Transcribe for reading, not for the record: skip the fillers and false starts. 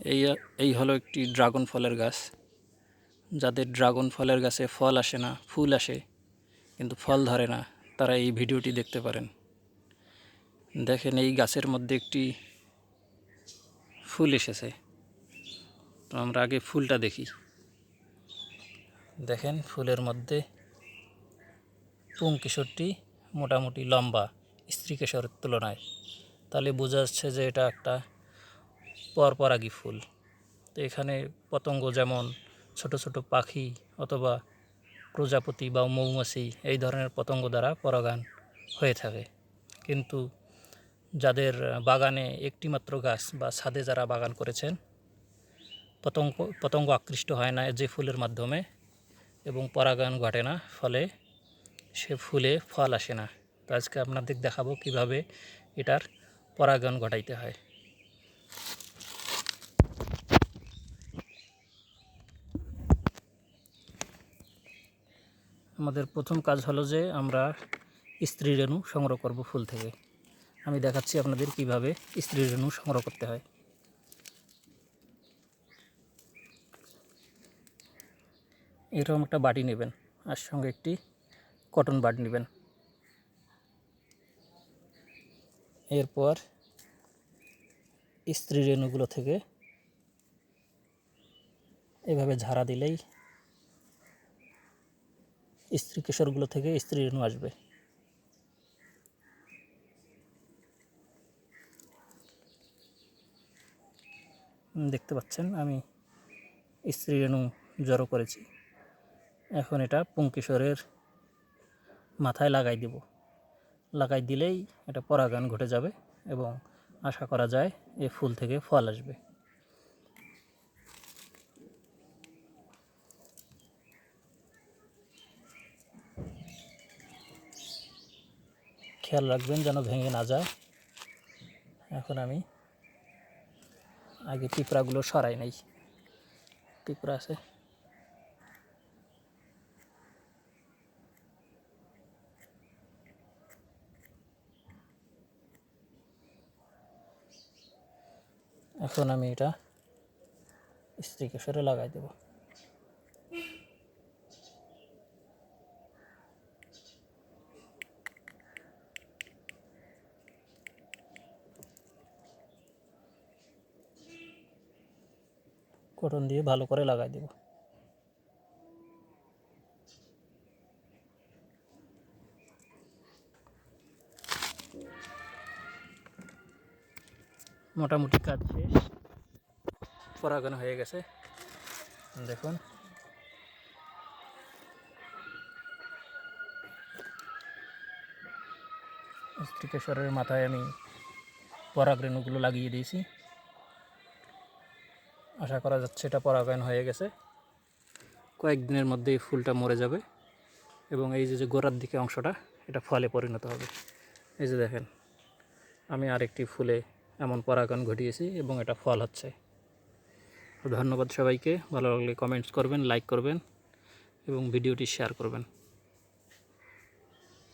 এই এই হলো একটি ড্রাগন ফলের গাছ। যাদের ড্রাগন ফলের গাছে ফল আসে না, ফুল আসে কিন্তু ফল ধরে না, তারা এই ভিডিওটি দেখতে পারেন। দেখেন এই গাছের মধ্যে একটি ফুল এসেছে। তো আমরা আগে ফুলটা দেখি। দেখেন ফুলের মধ্যে পুংকেশরটি মোটামুটি লম্বা স্ত্রীকেশরের তুলনায়, তাহলে বোঝা যাচ্ছে যে এটা একটা পরপরাগী ফুল। তো এখানে পতঙ্গ যেমন ছোট ছোট পাখি অথবা প্রজাপতি বা মৌমাছি এই ধরনের পতঙ্গ দ্বারা পরাগায়ন হয়ে থাকে। কিন্তু যাদের বাগানে একটি মাত্র গাছ বা ছাদে যারা বাগান করেছেন, পতঙ্গ আকৃষ্ট হয় না যে ফুলের মাধ্যমে এবং পরাগায়ন ঘটে না, ফলে সে ফুলে ফল আসে না। তো আজকে আপনাদের দেখাবো কিভাবে এটার পরাগায়ন ঘটাইতে হয়। আমাদের প্রথম কাজ হলো যে আমরা স্ত্রী রেণু সংগ্রহ করব ফুল থেকে। আমি দেখাচ্ছি আপনাদের কিভাবে স্ত্রী রেণু সংগ্রহ করতে হয়। এরকম একটা বাটি নেবেন, আর সঙ্গে একটি কটন বাড নেবেন। এরপর স্ত্রী রেণুগুলো থেকে এভাবে ঝাড়া দিলেই স্ত্রী কেশরগুলো থেকে স্ত্রী রেণু আসবে। দেখতে পাচ্ছেন আমি স্ত্রী রেণু জড়ো করেছি। এখন এটা পুংকেশরের মাথায় লাগাই দেব। লাগাই দিলেই এটা পরাগায়ন ঘটে যাবে এবং আশা করা যায় এ ফুল থেকে ফল আসবে। খেয়াল রাখবেন যেন ভেঙে না যায়। এখন আমি আগে পিঁপড়াগুলো সরাই নেই, পিঁপড়া আছে। এখন আমি এটা স্ত্রী কেশরে লাগাই দেব। কটন দিয়ে ভালো করে লাগাই দেব। মোটামুটি কাজ শেষ, পরাগায়ন হয়ে গেছে। দেখুন স্ত্রী কেশরের মাথায় আমি পরাগ রেণুগুলো লাগিয়ে দিয়েছি। আশা করা যাচ্ছে এটা পরাগায়ন হয়ে গেছে। কয়েকদিনের মধ্যেই ফুলটা মরে যাবে এবং এই যে গোড়ার দিকে অংশটা এটা ফলে পরিণত হবে। এই যে দেখেন আমি আরেকটি ফুলে এমন পরাগায়ন ঘটিয়েছি এবং এটা ফল হচ্ছে। ধন্যবাদ সবাইকে। ভালো লাগলে কমেন্টস করবেন, লাইক করবেন এবং ভিডিওটি শেয়ার করবেন।